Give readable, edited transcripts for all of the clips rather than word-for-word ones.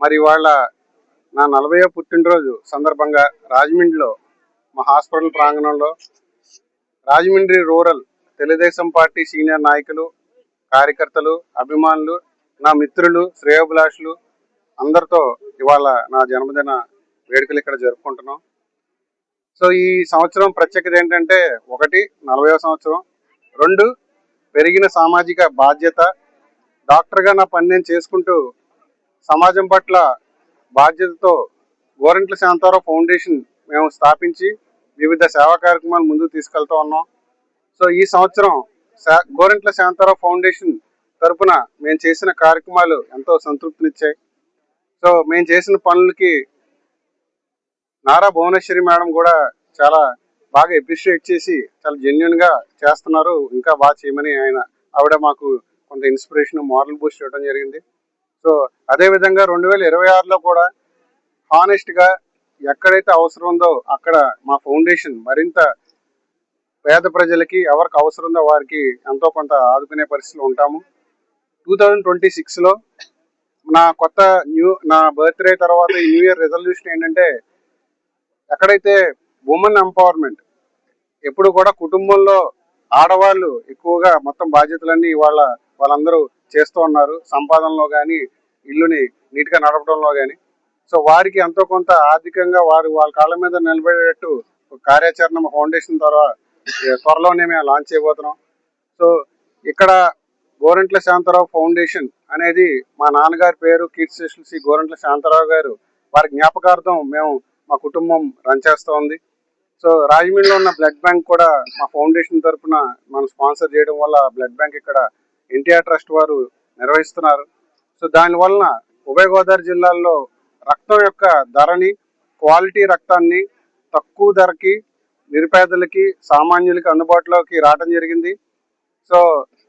మరి ఇవాళ నా 40వ పుట్టినరోజు సందర్భంగా రాజమండ్రిలో మా హాస్పిటల్ ప్రాంగణంలో Rajahmundry rural Telugu Desam party senior నాయకులు, కార్యకర్తలు, అభిమానులు, నా మిత్రులు, శ్రేయోభిలాషులు అందరితో ఇవాళ నా జన్మదిన వేడుకలు ఇక్కడ జరుపుకుంటున్నాం. సో ఈ సంవత్సరం ప్రత్యేకత ఏంటంటే, 1 40వ సంవత్సరం, 2 పెరిగిన సామాజిక బాధ్యత. డాక్టర్గా నా పని నేను చేసుకుంటూ సమాజం పట్ల బాధ్యతతో గోరంట్ల శాంతారావు ఫౌండేషన్ మేము స్థాపించి వివిధ సేవా కార్యక్రమాలు ముందుకు తీసుకెళ్తా ఉన్నాం. సో ఈ సంవత్సరం గోరంట్ల శాంతారావు ఫౌండేషన్ తరపున మేము చేసిన కార్యక్రమాలు ఎంతో సంతృప్తినిచ్చాయి. సో మేము చేసిన పనులకి నారా భువనేశ్వరి మేడం కూడా చాలా బాగా అప్రిషియేట్ చేసి చాలా జెన్యున్గా చేస్తున్నారు, ఇంకా బాగా చేయమని ఆవిడ మాకు కొంత ఇన్స్పిరేషన్, మోరల్ బూస్ట్ ఇవ్వడం జరిగింది. సో అదేవిధంగా 2026లో కూడా హానెస్ట్గా ఎక్కడైతే అవసరం ఉందో అక్కడ మా ఫౌండేషన్ మరింత పేద ప్రజలకి ఎవరికి అవసరం ఉందో వారికి ఎంతో కొంత ఆదుకునే పరిస్థితిలో ఉంటాము. 2026లో నా బర్త్డే తర్వాత ఈ న్యూ ఇయర్ రెజల్యూషన్ ఏంటంటే, ఎక్కడైతే ఉమెన్ ఎంపవర్మెంట్, ఎప్పుడు కూడా కుటుంబంలో ఆడవాళ్ళు ఎక్కువగా మొత్తం బాధ్యతలన్నీ వాళ్ళందరూ చేస్తూ ఉన్నారు, సంపాదనలో కానీ ఇల్లుని నీట్గా నడపడంలో కానీ. సో వారికి ఎంతో కొంత ఆర్థికంగా వాళ్ళ కాళ్ళ మీద నిలబడేటట్టు కార్యాచరణ మా ఫౌండేషన్ ద్వారా త్వరలోనే మేము లాంచ్ చేయబోతున్నాం. సో ఇక్కడ గోరంట్ల శాంతారావు ఫౌండేషన్ అనేది మా నాన్నగారి పేరు కీర్తిశేషులు శ్రీ గోరంట్ల శాంతారావు గారు, వారి జ్ఞాపకార్థం మేము మా కుటుంబం రన్ చేస్తూ ఉంది. సో రాజమండ్రిలో ఉన్న బ్లడ్ బ్యాంక్ కూడా మా ఫౌండేషన్ తరఫున మనం స్పాన్సర్ చేయడం వల్ల బ్లడ్ బ్యాంక్ ఇక్కడ ఎన్టీఆర్ ట్రస్ట్ వారు నిర్వహిస్తున్నారు. సో దానివలన ఉభయ గోదావరి జిల్లాల్లో రక్తం యొక్క ధరని, క్వాలిటీ రక్తాన్ని తక్కువ ధరకి నిరుపేదలకి, సామాన్యులకి అందుబాటులోకి రావడం జరిగింది. సో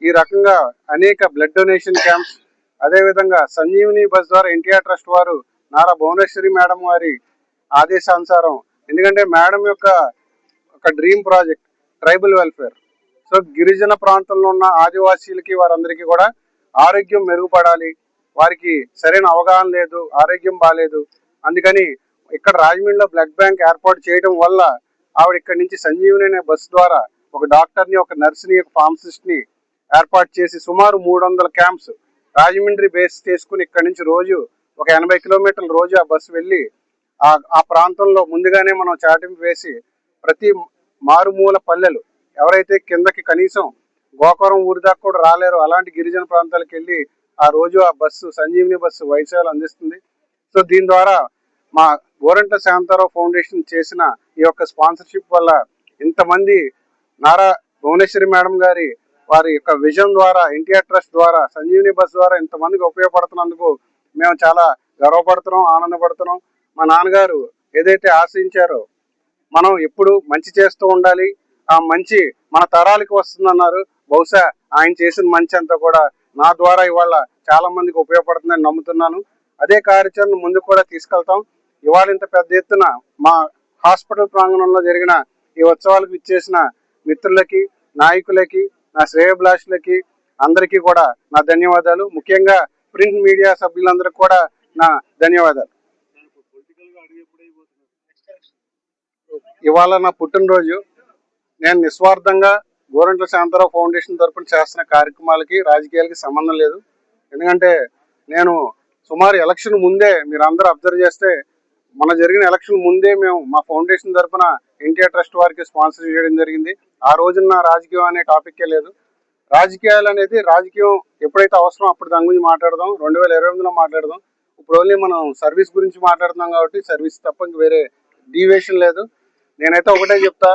ఈ రకంగా అనేక బ్లడ్ డొనేషన్ క్యాంప్స్, అదేవిధంగా సంజీవిని బస్ ద్వారా ఎన్టీఆర్ ట్రస్ట్ వారు నారా భువనేశ్వరి మేడం వారి ఆదేశానుసారం, ఎందుకంటే మేడం యొక్క ఒక dream project tribal welfare. So గిరిజన ప్రాంతంలో ఉన్న ఆదివాసీలకి వారందరికీ కూడా ఆరోగ్యం మెరుగుపడాలి, వారికి సరైన అవగాహన లేదు, ఆరోగ్యం బాగాలేదు. అందుకని ఇక్కడ రాజమండ్రిలో బ్లడ్ బ్యాంక్ ఏర్పాటు చేయడం వల్ల ఆవిడ ఇక్కడ నుంచి సంజీవిని అనే బస్సు ద్వారా ఒక డాక్టర్ని, ఒక నర్సుని, ఒక ఫార్మసిస్ట్ని ఏర్పాటు చేసి సుమారు 300 క్యాంప్స్ రాజమండ్రి బేస్ చేసుకుని ఇక్కడ నుంచి రోజు ఒక 80 కిలోమీటర్ల రోజు ఆ బస్సు వెళ్ళి ఆ ప్రాంతంలో ముందుగానే మనం చాటింపు వేసి ప్రతి మారుమూల పల్లెలు ఎవరైతే కిందకి కనీసం గోకవరం ఊరి దాకా కూడా రాలేరు అలాంటి గిరిజన ప్రాంతాలకు వెళ్ళి ఆ రోజు ఆ బస్సు సంజీవిని బస్సు వైద్యాలు అందిస్తుంది. సో దీని ద్వారా మా గోరంట్ల శాంతారావు ఫౌండేషన్ చేసిన ఈ యొక్క స్పాన్సర్షిప్ వల్ల ఇంతమంది నారా భువనేశ్వరి మేడం గారి వారి యొక్క విజన్ ద్వారా, ఎన్టీఆర్ ట్రస్ట్ ద్వారా, సంజీవిని బస్ ద్వారా ఇంతమందికి ఉపయోగపడుతున్నందుకు మేము చాలా గర్వపడుతున్నాం, ఆనందపడుతున్నాం. మా నాన్నగారు ఏదైతే ఆశించారో మనం ఎప్పుడు మంచి చేస్తూ ఉండాలి, ఆ మంచి మన తరాలకి వస్తుందన్నారు. బహుశా ఆయన చేసిన మంచి అంతా కూడా నా ద్వారా ఇవాళ చాలా మందికి ఉపయోగపడుతుందని నమ్ముతున్నాను. అదే కార్యాచరణ ముందుకు కూడా తీసుకెళ్తాం. ఇవాళ ఇంత పెద్ద ఎత్తున మా హాస్పిటల్ ప్రాంగణంలో జరిగిన ఈ ఉత్సవాలకు ఇచ్చేసిన మిత్రులకి, నాయకులకి, నా శ్రేయోభిలాషులకి అందరికీ కూడా నా ధన్యవాదాలు. ముఖ్యంగా ప్రింట్ మీడియా సభ్యులందరికీ కూడా నా ధన్యవాదాలు. ఇవాళ నా పుట్టినరోజు. నేను నిస్వార్థంగా గోరంట్ల శాంతారావు ఫౌండేషన్ తరఫున చేస్తున్న కార్యక్రమాలకి, రాజకీయాలకి సంబంధం లేదు. ఎందుకంటే నేను సుమారు ఎలక్షన్ ముందే, మీరు అందరూ అబ్జర్వ్ చేస్తే మన జరిగిన ఎలక్షన్ ముందే మేము మా ఫౌండేషన్ తరఫున ఎన్టీఆర్ ట్రస్ట్ వారికి స్పాన్సర్ చేయడం జరిగింది. ఆ రోజున రాజకీయం అనే టాపిక్కే లేదు. రాజకీయాలు అనేది రాజకీయం ఎప్పుడైతే అవసరం అప్పుడు దాని గురించి మాట్లాడదాం. 2028లో మాట్లాడదాం. ఇప్పుడు ఓన్లీ మనం సర్వీస్ గురించి మాట్లాడుతున్నాం కాబట్టి సర్వీస్ తప్ప ఇంక వేరే డీవియేషన్ లేదు. నేనైతే ఒకటే చెప్తా,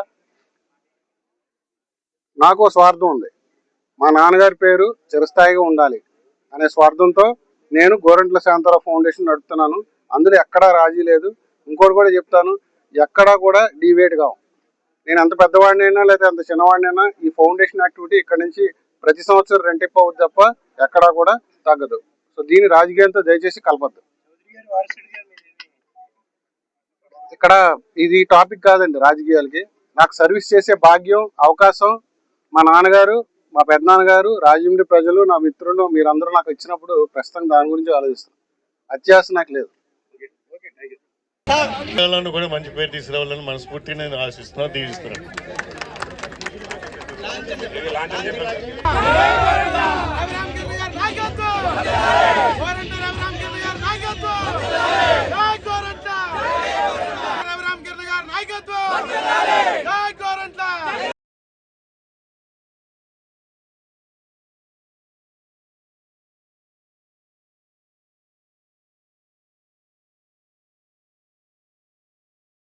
నాకు స్వార్థం ఉంది. మా నాన్నగారి పేరు చిరస్థాయిగా ఉండాలి అనే స్వార్థంతో నేను గోరంట్ల శాంతారావు ఫౌండేషన్ నడుపుతున్నాను. అందులో ఎక్కడా రాజీ లేదు. ఇంకోటి కూడా చెప్తాను, ఎక్కడా కూడా డీవియేట్ కావు. నేను ఎంత పెద్దవాడినైనా లేదా ఎంత చిన్నవాడినైనా ఈ ఫౌండేషన్ యాక్టివిటీ ఇక్కడ నుంచి ప్రతి సంవత్సరం రెంటిప్ అవుతుంది తప్ప ఎక్కడా కూడా తగ్గదు. సో దీని రాజకీయాలతో దయచేసి కలపద్దు. ఇక్కడ ఇది టాపిక్ కాదండి రాజకీయాలకి. నాకు సర్వీస్ చేసే భాగ్యం, అవకాశం మా నాన్నగారు, మా పెద్దనాన్నగారు, రాజమండ్రి ప్రజలు, నా మిత్రులు మీరందరూ నాకు ఇచ్చినప్పుడు ప్రస్తుతం దాని గురించి ఆలోచిస్తాను. అత్యాస నాకు లేదు. కూడా మంచి పేరు తీసుకురావాలని మనస్ఫూర్తిగా నేను ఆశిస్తున్నాను, దీవిస్తున్నాను.